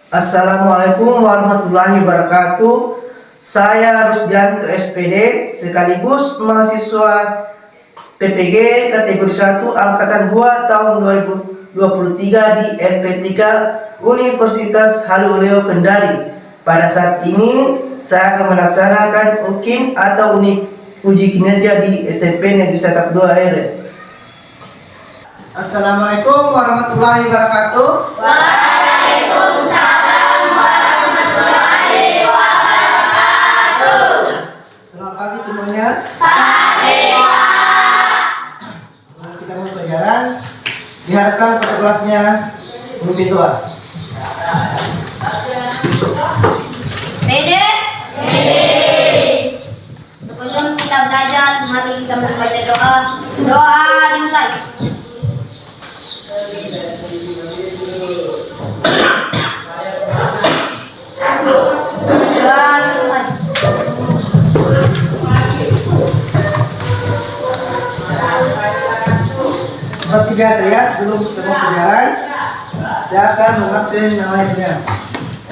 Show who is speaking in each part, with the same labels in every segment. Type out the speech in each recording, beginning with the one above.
Speaker 1: Assalamualaikum warahmatullahi wabarakatuh. Saya Rusdianto SPD sekaligus mahasiswa PPG kategori 1 angkatan 2 tahun 2023 di LP3 Universitas Haluleo Kendari. Pada saat ini saya akan melaksanakan UKIN atau uji kinerja di SMP Negeri 1 2 RE. Assalamualaikum warahmatullahi wabarakatuh.
Speaker 2: Waalaikumsalam warahmatullahi wabarakatuh.
Speaker 1: Selamat pagi semuanya.
Speaker 2: Pagi.
Speaker 1: Sebelum kita mulai pelajaran, diharapkan pada kelasnya memimpin doa.
Speaker 2: Pede. Sebelum kita belajar, mari kita membaca doa. Doa dimulai. Doa selesai.
Speaker 1: Seperti biasa ya, sebelum kita mulai pelajaran, saya akan mengabsen namanya.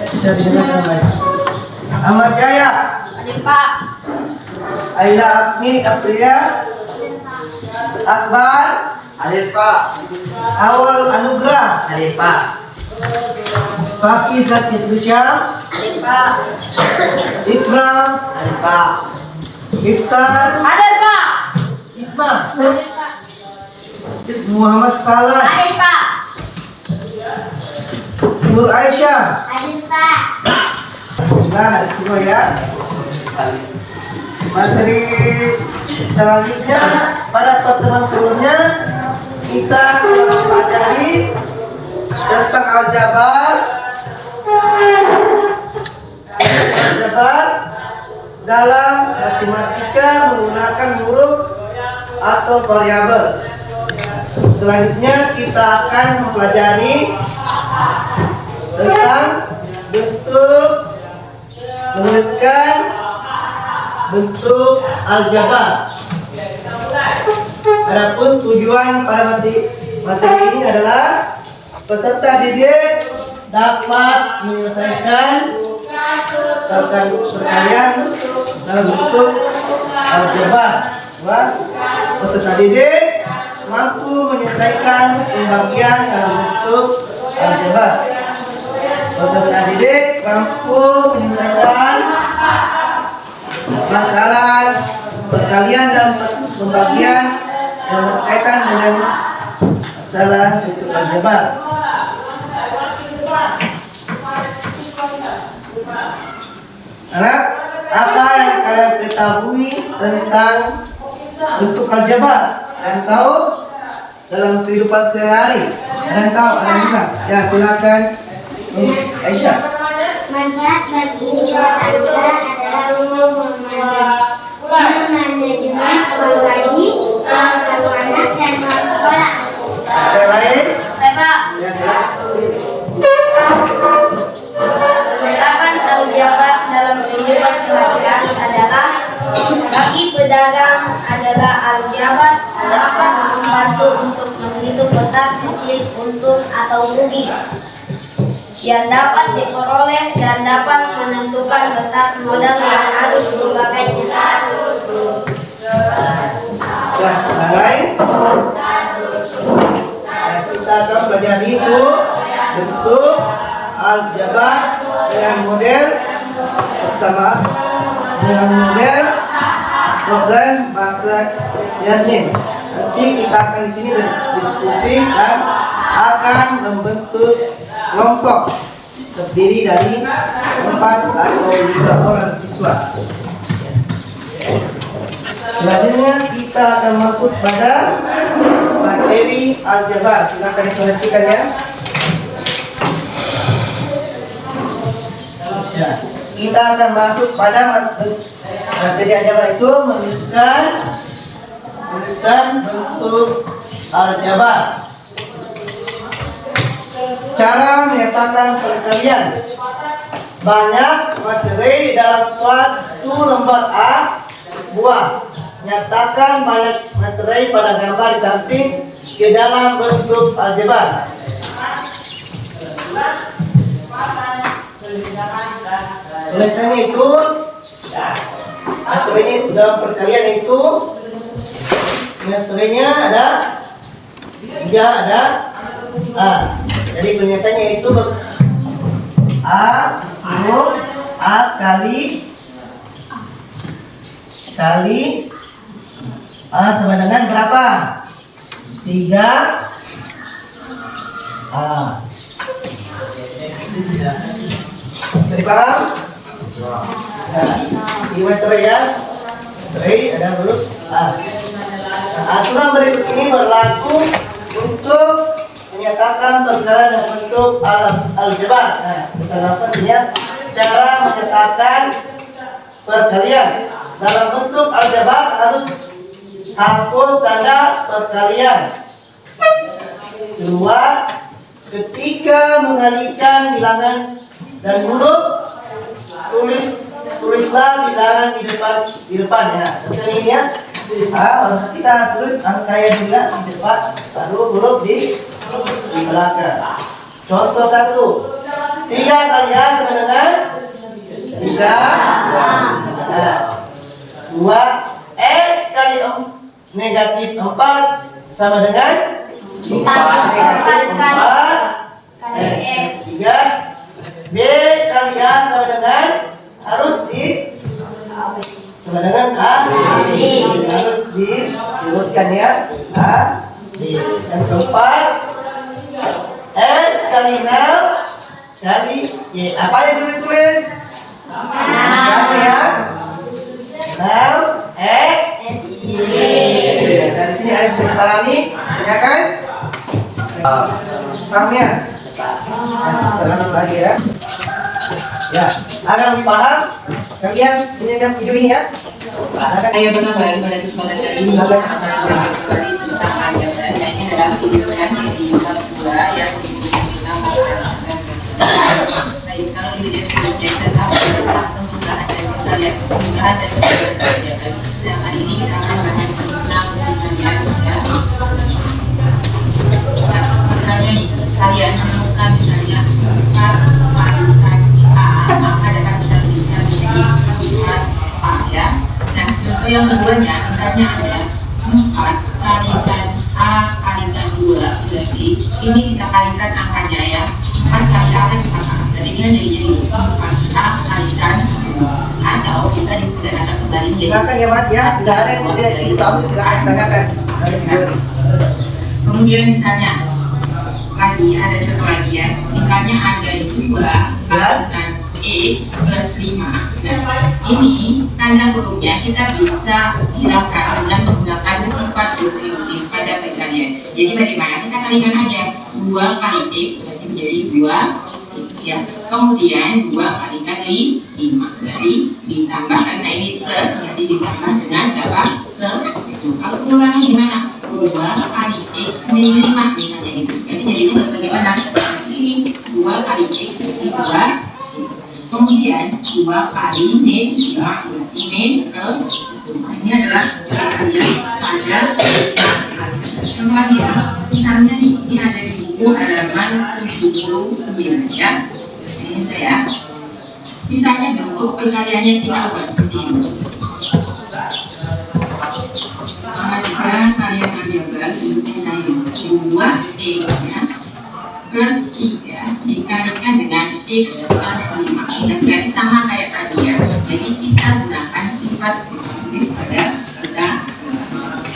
Speaker 1: Bisa didengarkan baik. Ahmad Jaya,
Speaker 2: Hadir Pak.
Speaker 1: Aila Agni Aprilia, Akbar,
Speaker 3: Hadir Pak.
Speaker 1: Awal Anugrah,
Speaker 3: Hadir Pak.
Speaker 1: Fakih Zaki Trisha,
Speaker 2: Hadir Pak.
Speaker 1: Ikram,
Speaker 3: Hadir Pak.
Speaker 1: Iksan,
Speaker 2: Hadir Pak.
Speaker 1: Isma,
Speaker 2: Hadir Pak.
Speaker 1: Muhammad Salah,
Speaker 2: Hadir Pak.
Speaker 1: Nur Aisyah.
Speaker 2: Hadir Pak.
Speaker 1: Nah, semua ya. Materi selanjutnya pada pertemuan sebelumnya kita telah mempelajari tentang aljabar dalam matematika menggunakan huruf atau variabel. Selanjutnya kita akan mempelajari tentang bentuk menuliskan bentuk aljabar. Adapun tujuan pada materi ini adalah peserta didik dapat menyelesaikan perkalian dalam bentuk aljabar. Peserta didik mampu menyelesaikan pembagian dalam bentuk aljabar. Peserta didik mampu menyelesaikan masalah perkalian dan pembagian yang berkaitan dengan masalah bentuk aljabar. Anak, apa yang kalian ketahui tentang bentuk aljabar? Kalian tahu dalam kehidupan sehari-hari? Kalian tahu? Kalian bisa? Ya, silakan. Aisyah.
Speaker 4: Manfaat bagi keluarga adalah manajemen pribadi, kalau anak dan orang sekolah.
Speaker 1: Ada yang lain?
Speaker 2: Baik Pak.
Speaker 1: Ya, silakan.
Speaker 2: Penerapan aljabar dalam kehidupan sehari-hari adalah bagi pedagang adalah aljabar dapat membantu untuk menghitung besar kecil untung atau rugi yang dapat diperoleh dan dapat menentukan besar modal yang harus dipakainya.
Speaker 1: Ya, yang lain? Nah, kita akan belajar itu bentuk aljabar dengan model bersama dengan model problem bahasa learning. Nanti kita akan di sini berdiskusi dan akan membentuk kelompok terdiri dari 4 atau 5 orang siswa. Selanjutnya kita akan masuk pada materi aljabar. Silakan diperhatikan ya. Ya, kita akan masuk pada materi aljabar itu menuliskan bentuk aljabar. Cara menyatakan perkalian. Banyak materi dalam suatu lembar A buah. Nyatakan banyak materi pada gambar di samping ke dalam bentuk aljabar. Tulisannya itu meternya dalam perkalian itu meternya ada 3 ada A. Jadi penyelesaiannya itu A huruf A kali A sama dengan berapa? 3 A. Bisa dipaham? Di meter ya. Meter ada huruf A. Nah, aturan berikut ini berlaku untuk menyatakan perkara dalam bentuk aljabar. Nah, kita dapat lihat cara menyatakan perkalian dalam bentuk aljabar harus hapus tanda perkalian. Kedua, ketika mengalihkan bilangan dan huruf, tulislah bilangan di depan ya. Seperti ini ya. Harus kita tulis angkanya juga di depan, baru huruf di belakang. Contoh 1, 3 kali A sama dengan 3. 2 X kali negatif 4 sama dengan 4 negatif 4 X. 3 B kali A sama dengan harus sama dengan A B. Harus diurutkan ya A B. Yang keempat S kali 6 kali Y. Apa yang dulu ditulis? 6 ya. 6 X Y. Dari sini ada bisa dipahami? Tanyakan? Paham ya? Kita lanjut lagi ya. Ya, agar lebih paham, kalian menyaksikan video ini ya.
Speaker 3: Saya kembali pada kesempatan kali ini akan kembali tentang aljabar. Ini adalah video yang di bab 2 yang baik, kalau di video sebelumnya kita tahu tentang penggunaan dan kalian penggunaan dan aljabar. Nah, hari ini kita akan bahas tentang penggunaan ya. Misalnya nih, kalian menemukan misalnya kalikan A, maka dapat kita tuliskan menjadi 4 A ya. Nah, contoh yang keduanya, misalnya ada 4 kalikan A kalikan 2, berarti ini kita kalikan angkanya ya. 4 kali A kan 4A, berarti ini jadi 4A kalikan 2. Atau bisa disederhanakan kembali jadi
Speaker 1: Silakan ya Mat ya, tidak ada yang tidak diketahui silakan tanyakan.
Speaker 3: Kemudian misalnya lagi ada contoh lagi ya, misalnya ada 2 kalikan X plus 5. Nah, ini tanda hurufnya kita bisa hilangkan dengan menggunakan sifat distributif pada perkalian. Jadi bagaimana? Kita kalikan aja 2 kali X berarti menjadi 2X ya. Kemudian 2 kalikan 5. Jadi ditambah karena ini plus, jadi ditambah dengan berapa? 1. Kalau pengulangan gimana? 2 kali X min 5 misalnya gitu. Jadi jadinya bagaimana? Ini 2 kali X berarti 2. Kemudian 2 kali min 2 berarti min 1. Ini adalah perkalian pada contoh lagi ya. Misalnya nih, ini ada di buku halaman 79 ya. Ini saya. Misalnya bentuk perkaliannya kita buat seperti ini. Jika kalian aljabar bentuknya saya 2X ya plus 3 dikalikan dengan X plus 5 ya, berarti sama kayak tadi ya. Jadi kita gunakan sifat distributif pada perkalian.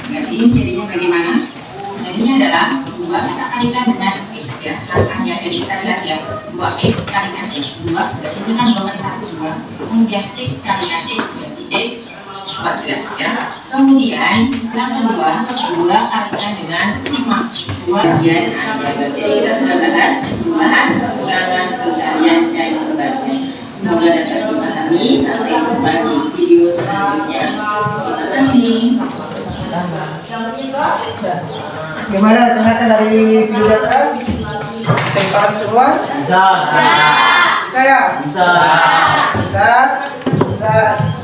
Speaker 3: Berarti ini jadinya bagaimana? Jadinya adalah 2 kita kalikan dengan X ya, angkanya. Jadi kita lihat ya, 2X kalikan X 2 berarti ini kan golongan 1 2. Kemudian X kalikan X berarti X 14 ya. Kemudian yang kedua 2 kalikan dengan 5 bagian aljabar. Jadi kita sudah bahas penjumlahan, pengurangan, perkalian dan pembagian. Semoga dapat dipahami. Sampai jumpa di video selanjutnya. Terima kasih.
Speaker 1: Gimana tanyakan dari video di atas? Bisa dipahami semua?
Speaker 5: Bisa.
Speaker 1: Bisa ya?
Speaker 5: Bisa.
Speaker 1: Bisa. Bisa.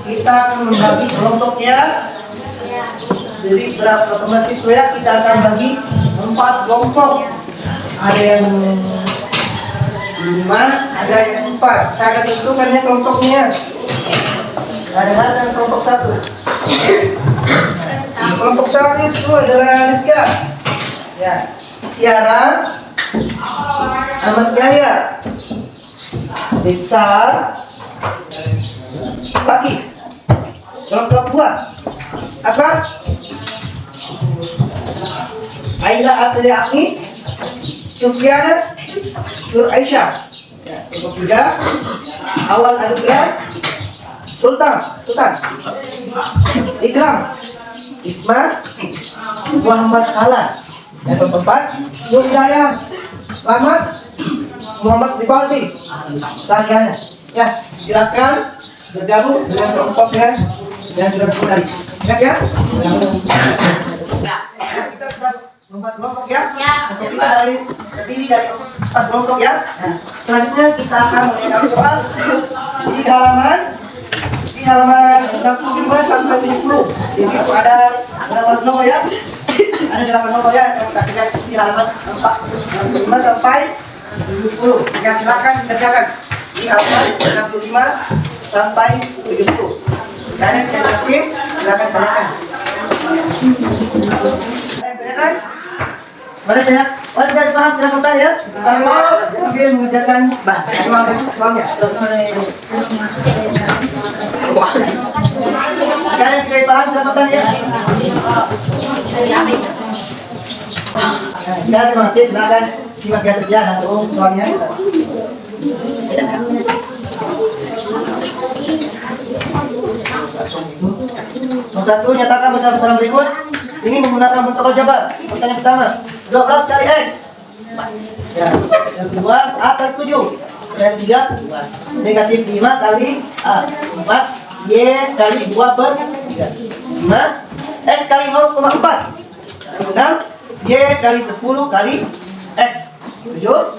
Speaker 1: Kita akan membagi kelompoknya. Jadi berapa mahasiswa ya, kita akan bagi 4 kelompok. Ada yang 5, ada yang 4. Saya akan tentukan ya kelompoknya. Ada kelompok 1. Kelompok 1 itu adalah Rizka, ya, Tiara, Ahmad Jaya, Bitsar, Paki. Kelompok 2 apa? Aila Atli Akni, Sufyana, Nur Aisyah. Ya, kelompok 3 Awal Anugrah, Sultan, Ikram, Isma, Muhammad Salah. Yang keempat, Nur Jaya, Rahmat, Muhammad Rivaldi, Sarjana. Ya, silakan bergabung dengan kelompok yang sudah dimulai. Ingat ya? Kita sudah membuat kelompok ya. Kelompok kita terdiri dari 4 kelompok ya. Nah, selanjutnya kita akan mengenal soal di halaman 65 sampai 70. Jadi itu ada berapa nomor ya? Ada 8 nomor ya. Kita kerjakan di halaman 65 sampai 70. Ya, silakan dikerjakan di halaman 65 sampai 70. Dan yang tidak ngerti, silakan tanyakan. Tanyakan? Mari saya, mari saya paham, silakan tanya ya. Sambil mengerjakan soalnya. Ada yang tidak paham, silakan tanya ya. Ya, terima kasih, silakan simak di atas ya, langsung soalnya. Nomor 1, nyatakan besar-besaran berikut. Ini menggunakan bentuk aljabar. Pertanyaan pertama, 12 kali X. Ya. Yang kedua, A kali 7. Yang ketiga, negatif 5 kali A. 4, Y kali 2 per 3. 5, X kali 0,4. Yang 6, Y kali 10 kali X. 7,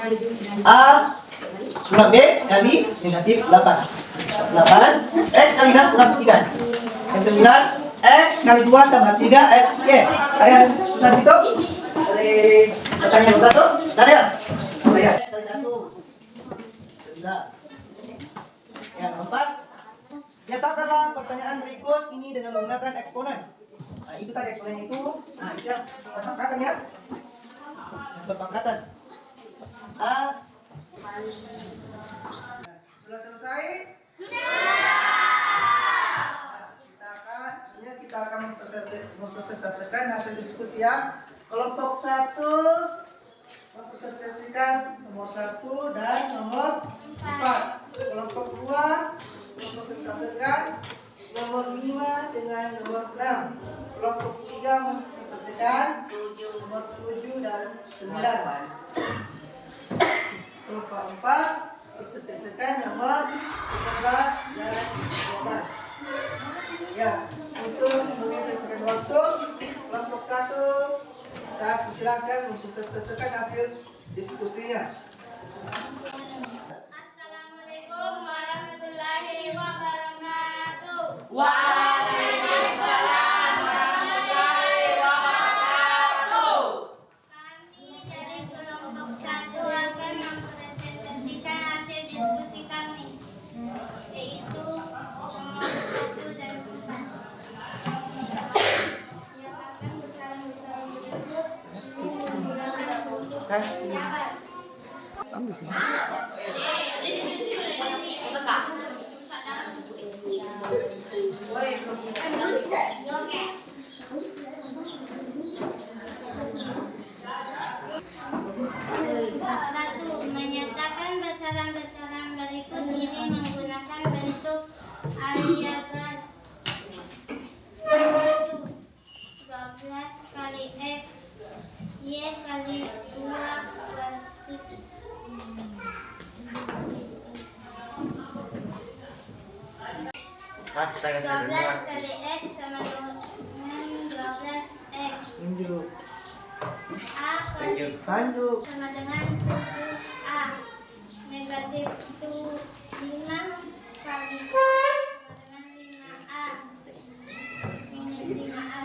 Speaker 1: A kurang B kali negatif 8. 8, X kali 6 kurang 3. Yang 9, X kali 2 tambah 3 X Y. Kalian tulisan situ dari pertanyaan yang 1. Ada ya? Oh ya, kali 1 bisa. Yang keempat, nyatakanlah pertanyaan berikut ini dengan menggunakan eksponen. Nah, itu tadi eksponen itu. Nah, itu yang berpangkatan ya. Yang berpangkatan A. Sudah selesai? Kita akan mempresentasikan hasil diskusi ya. Kelompok 1 mempresentasikan nomor 1 dan nomor 4. Kelompok 2 mempresentasikan nomor 5 dengan nomor 6. Kelompok 3 mempresentasikan nomor 7 dan 9. Kelompok 4 mempresentasikan nomor 11 dan 12. Ya, untuk menginvestasikan waktu, kelompok 1 saya persilakan mempresentasikan hasil diskusinya.
Speaker 4: Assalamualaikum warahmatullahi wabarakatuh.
Speaker 5: Waalaikumsalam warahmatullahi wabarakatuh.
Speaker 4: Kami dari kelompok 1 akan mempresentasikan hasil diskusi kami, yaitu nomor 1 dan 4. Nyatakan besaran-besaran berikut ini menggunakan bentuk aljabar. Satu, menyatakan besaran-besaran berikut ini menggunakan bentuk aljabar. 12 kali X, Y kali 2 per 7. 12 kali X sama dengan 12X. A kali
Speaker 1: Tanjuk.
Speaker 4: sama dengan 7A. Negatif 5 kali sama dengan 5A. Minus 5A.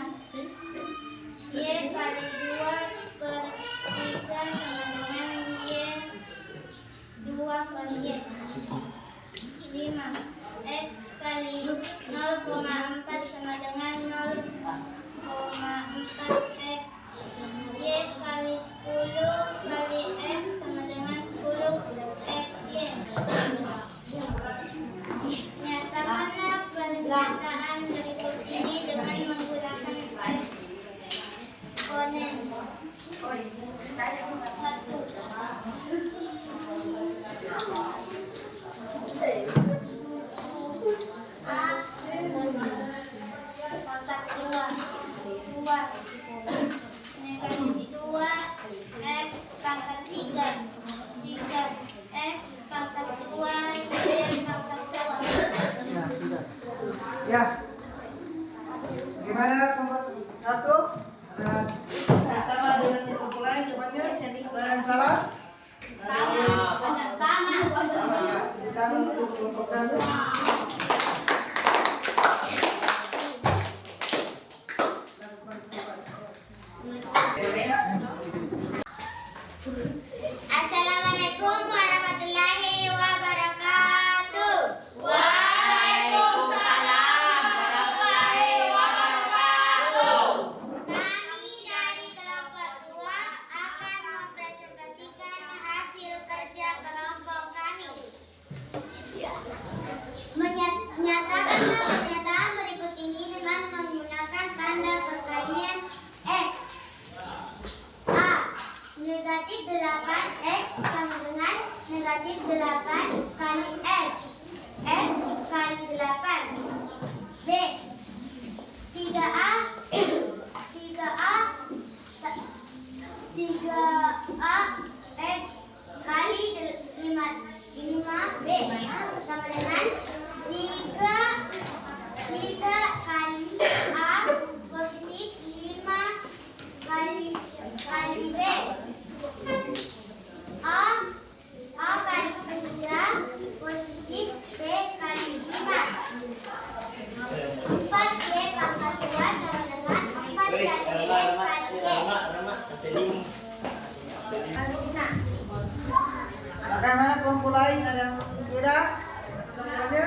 Speaker 4: Y kali 2 per 3 sama dengan Y 2 per Y. 5. X kali 0,4 sama dengan 0,4x. Y kali 10 kali X sama dengan 10xy. Nyatakanlah pernyataan berikut ini dengan menggunakan eksponen. 3x pangkat 2 B pangkat 2.
Speaker 1: Ya, sudah. Ya. Gimana kelompok 1? Ada sama dengan kelompok lain jawabannya? Ada yang salah?
Speaker 2: Sama.
Speaker 1: Sama ya. Kita untuk kelompok 1.
Speaker 4: Assalamualaikum warahmatullahi wabarakatuh.
Speaker 5: Waalaikumsalam warahmatullahi wabarakatuh.
Speaker 4: Kami dari kelompok 2 akan mempresentasikan hasil kerja kelompok kami. Menyatakanlah pernyataan berikut ini dengan menggunakan tanda perkalian X. A. Negatif 8x sama dengan negatif 8 kali X. X kali 8. B. 3A 3A X kali 5B sama dengan 3 kali A positif 5 kali B. A kali 3 positif B kali 5. 4Y pangkat 2 sama dengan 4 kali Y kali Y.
Speaker 1: Bagaimana kelompok lain? Ada yang beda? Atau sama jawabannya?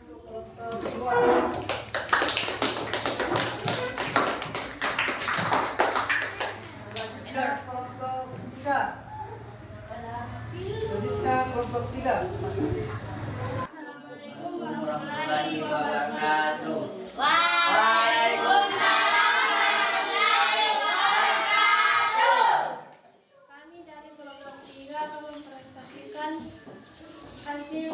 Speaker 1: Untuk kelompok 2. Kelompok 3. Selanjutnya kelompok 3.
Speaker 2: Assalamualaikum warahmatullahi wabarakatuh.
Speaker 4: Kami dari kelompok 3 akan mempresentasikan hasil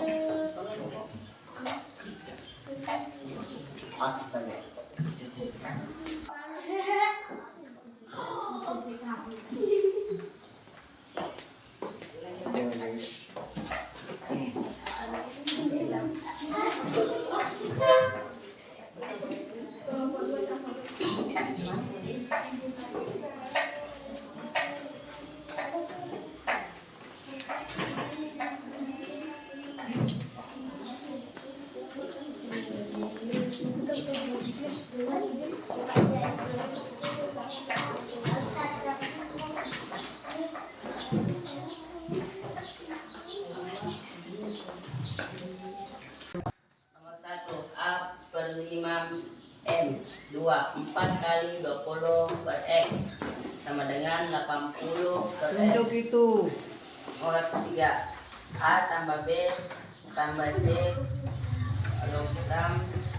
Speaker 6: Nomor 1 A per 5M 2 4 kali 20 per X sama dengan 80 per X.
Speaker 1: Tunjuk itu.
Speaker 6: Nomor 3 A tambah B tambah C kilogram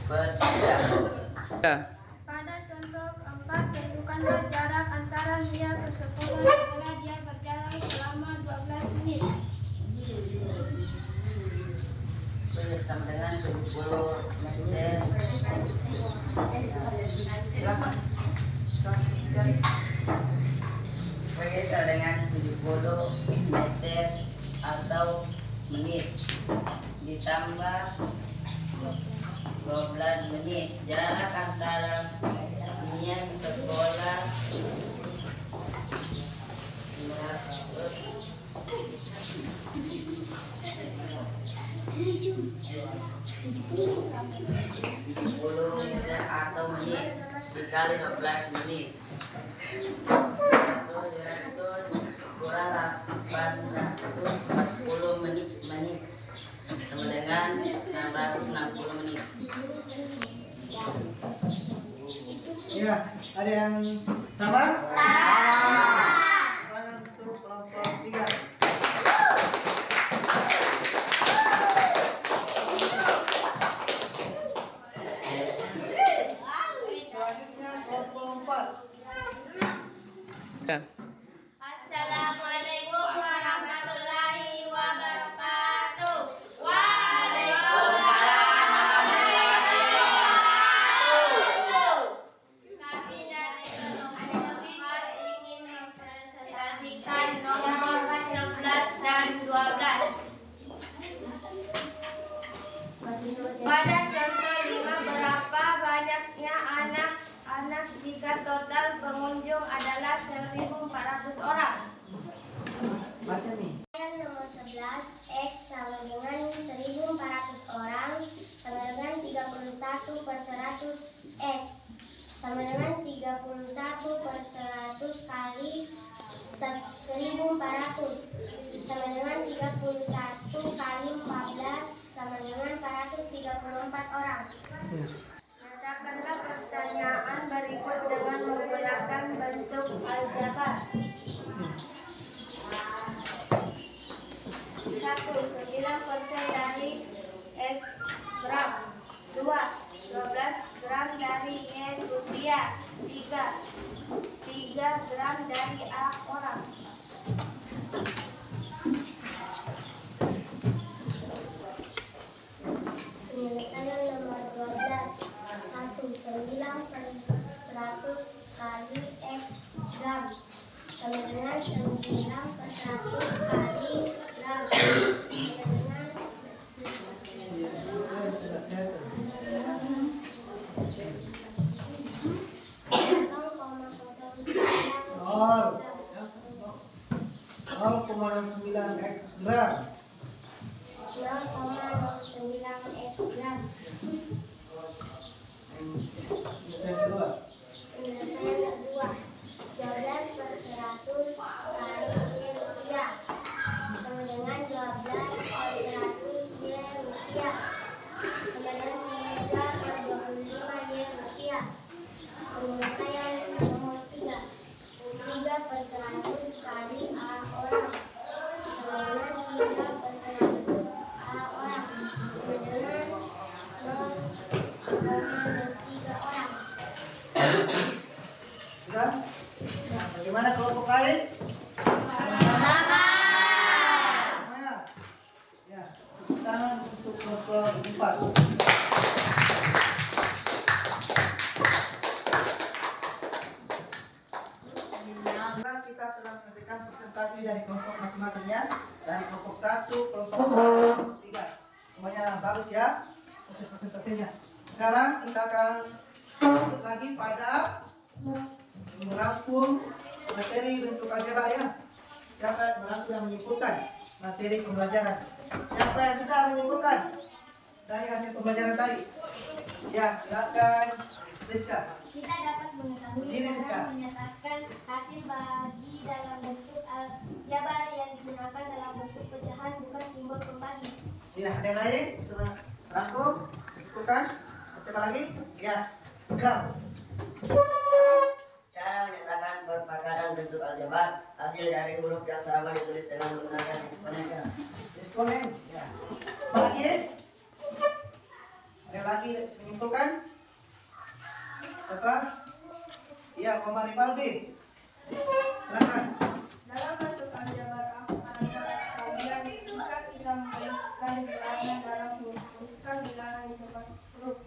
Speaker 6: per 3.
Speaker 4: pada contoh 4 tentukanlah jarak antara Mia ke sekolah setelah dia berjalan selama 12 menit.
Speaker 6: Sama dengan 70 meter. Sama dengan 70 meter atau menit ditambah 12 menit. Jarak antara Mia ke sekolah 70 meter atau menit dikali 12 menit 700 kurang 840 dengan 660 menit.
Speaker 1: Ya, ada yang sama? Tangan untuk kelompok 3. Selanjutnya kelompok 4. Ya.
Speaker 2: Assalamualaikum warahmatullahi wabarakatuh. Kami dari kelompok 4 ingin mempresentasikan nomor 11 dan 12. Pada contoh 5, berapa banyaknya anak-anak jika total pengunjung adalah 1.400 orang?
Speaker 1: Baca nih.
Speaker 4: Nomor 11, X sama dengan 1.400 orang sama dengan 31 per 100 X sama dengan 31 per 100 kali 1.400 sama dengan 31 kali 14 sama dengan 434 orang. Katakanlah pertanyaan berikut dengan menggunakan bentuk aljabar. 1. 9% dari X gram. 2. 12 gram dari Y rupiah. 3 gram dari A orang. Penyelesaian nomor 12. 1. 9 per 100 kali X gram sama dengan 9 per 100 kali gram sama dengan
Speaker 1: 0,09 X gram.
Speaker 4: 0,09 X gram.
Speaker 1: Yang kedua.
Speaker 4: Penyelesaian kedua. 12 per 100 kali Y rupiah sama dengan 12 per 100 Y rupiah sama dengan 3 per 25 Y rupiah. Penyelesaian nomor 3. 3 per 100 kali A orang sama dengan 3 per 100 A orang sama dengan 0,3 orang.
Speaker 1: Sudah? Nah, bagaimana kelompok lain?
Speaker 2: Sama.
Speaker 1: Semuanya? Ya, tepuk tangan untuk kelompok 4. Nah, kita telah menyelesaikan presentasi dari kelompok masing-masingnya. Dari kelompok 1, kelompok 2, kelompok 3. Semuanya bagus ya proses presentasinya. Sekarang kita akan lanjut lagi pada merangkum materi bentuk aljabar ya. Siapa yang merangkum dan menyimpulkan materi pembelajaran? Siapa yang bisa menyimpulkan dari hasil pembelajaran tadi? Ya, silakan Rizka.
Speaker 4: Kita dapat mengetahui
Speaker 1: Berdiri, Rizka.
Speaker 4: cara menyatakan hasil bagi dalam bentuk aljabar yang digunakan dalam bentuk pecahan bukan simbol pembagi.
Speaker 1: Ya, ada yang lain? Bisa merangkum, menyimpulkan. Coba lagi? Ya, gram.
Speaker 5: Cara menyatakan perpakaran bentuk aljabar, hasil dari huruf yang sama ditulis dengan menggunakan eksponen.
Speaker 1: Ya, eksponen. Ya. Apa lagi? Ada lagi yang bisa menyimpulkan? Siapa? Iya, Muhammad Rivaldi. Silakan.
Speaker 4: Dalam bentuk aljabar antara kalian jika kita memberikan bilangan dalam menuliskan bilangan di depan huruf.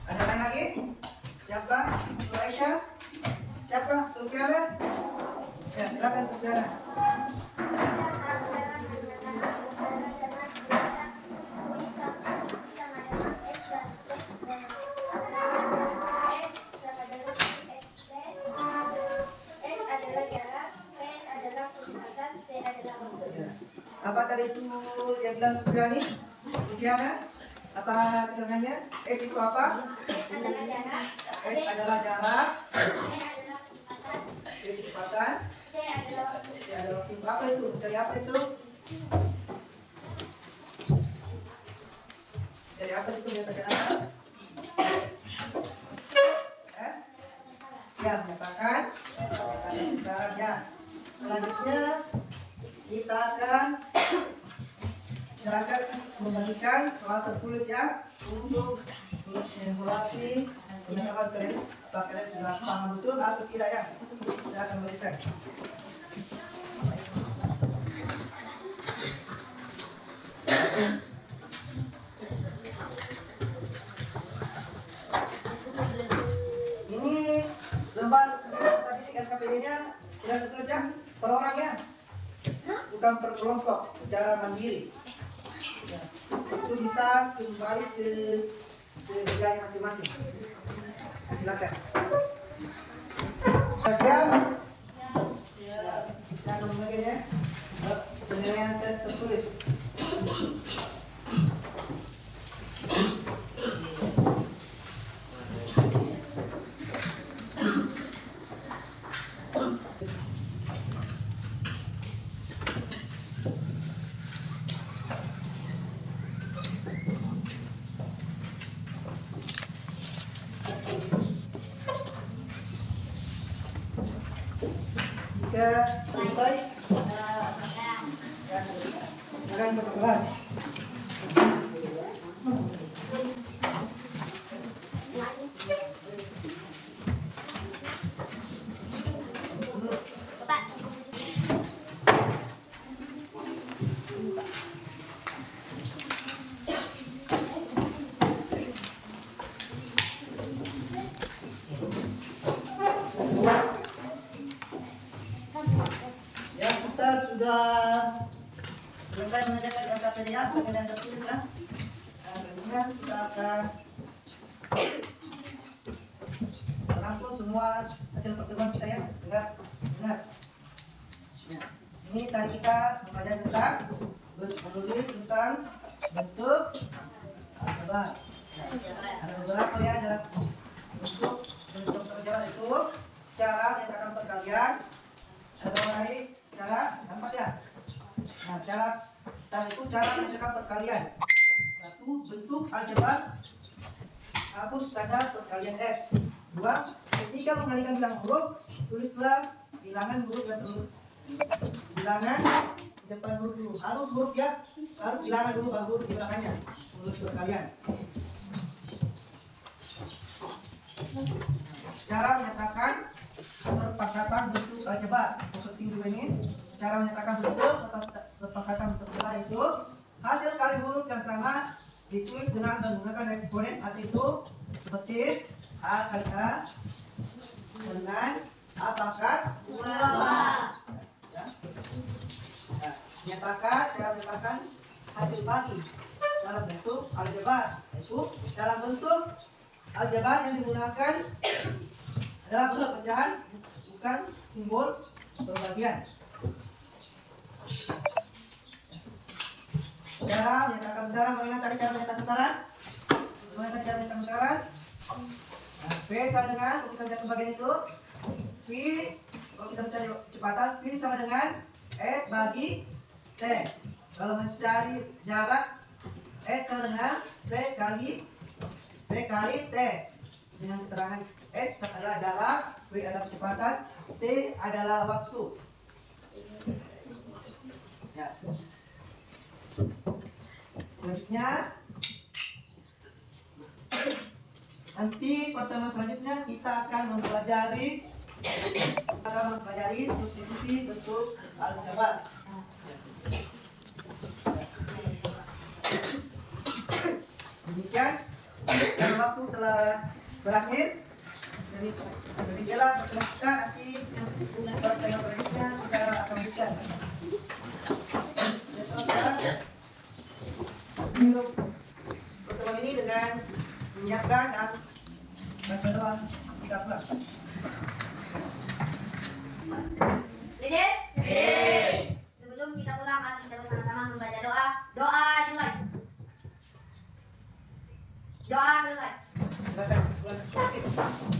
Speaker 1: Ada lain lagi? Siapa? Ibu Aisyah? Siapa? Sufiana? Ya, silakan Sufiana. Apa tadi itu yang bilang Sufiani? Sufiana? Apa keterangannya? S itu apa? S adalah jarak. C kecepatan. C adalah waktu. Apa itu? Cari apa itu? menyatakan apa? Ya, menyatakan syaratnya. Selanjutnya kita akan silakan membagikan soal tertulis ya untuk evaluasi pengetahuan kalian. Apakah kalian sudah paham betul atau tidak ya? Saya akan memberikan. Ini lembar tadi LKPD-nya sudah tertulis ya, per orang ya, bukan per kelompok, secara mandiri. Ya. Itu bisa kembali ke negara masing-masing. Silakan. Siap? Ya, kita akan membaginya. Penilaian tes tertulis. Jika selesai, ya, silakan ke kelas. Ya, kita sudah selesai mengerjakan LKPDA, penilaian tertulis ya. Selanjutnya kita akan merangkum semua hasil pertemuan kita ya. Dengar. Ya, ini tadi kita mempelajari tentang menulis tentang bentuk aljabar. Ada beberapa ya dalam bentuk bentuk aljabar itu cara menyatakan perkalian. Ada berapa kali cara? 4 ya. Nah, cara tadi itu cara menyatakan perkalian. 1. Bentuk aljabar. Hapus tanda perkalian X. 2. Ketika mengalihkan bilangan huruf, tulislah bilangan huruf yang terlalu bilangan di depan huruf dulu. Harus huruf ya, harus bilangan dulu baru huruf di belakangnya. Huruf perkalian. Cara menyatakan perpakatan bentuk aljabar. Penting juga ini. Cara menyatakan bentuk perpakatan bentuk aljabar itu hasil kali huruf yang sama ditulis dengan menggunakan eksponen atau itu seperti A kali A dengan A pangkat 2. Ya. Nah, cara menyatakan hasil bagi dalam bentuk aljabar, yaitu dalam bentuk aljabar yang digunakan adalah bentuk pecahan, bukan simbol pembagian. Cara menyatakan besaran, mengingat tadi cara menyatakan besaran. Bagaimana tadi cara menyatakan besaran? Nah, V sama dengan, kalau kita mencari pembagian itu V, kalau kita mencari kecepatan, V sama dengan S bagi T. Kalau mencari jarak, S sama dengan V kali T. Dengan keterangan S adalah jarak, V adalah kecepatan, T adalah waktu. Ya. Selanjutnya, nanti pertemuan selanjutnya kita akan mempelajari substitusi bentuk aljabar. Demikian, dan waktu telah berakhir. Jadi demikianlah pertemuan kita. Nanti pertemuan selanjutnya kita akan berikan. Untuk pertemuan ini dengan menyiapkan dan baca doa kita pulang.
Speaker 2: Ready? Sebelum kita pulang, mari kita bersama-sama membaca doa. Doa dimulai. Doa selesai.
Speaker 1: Silakan pulang.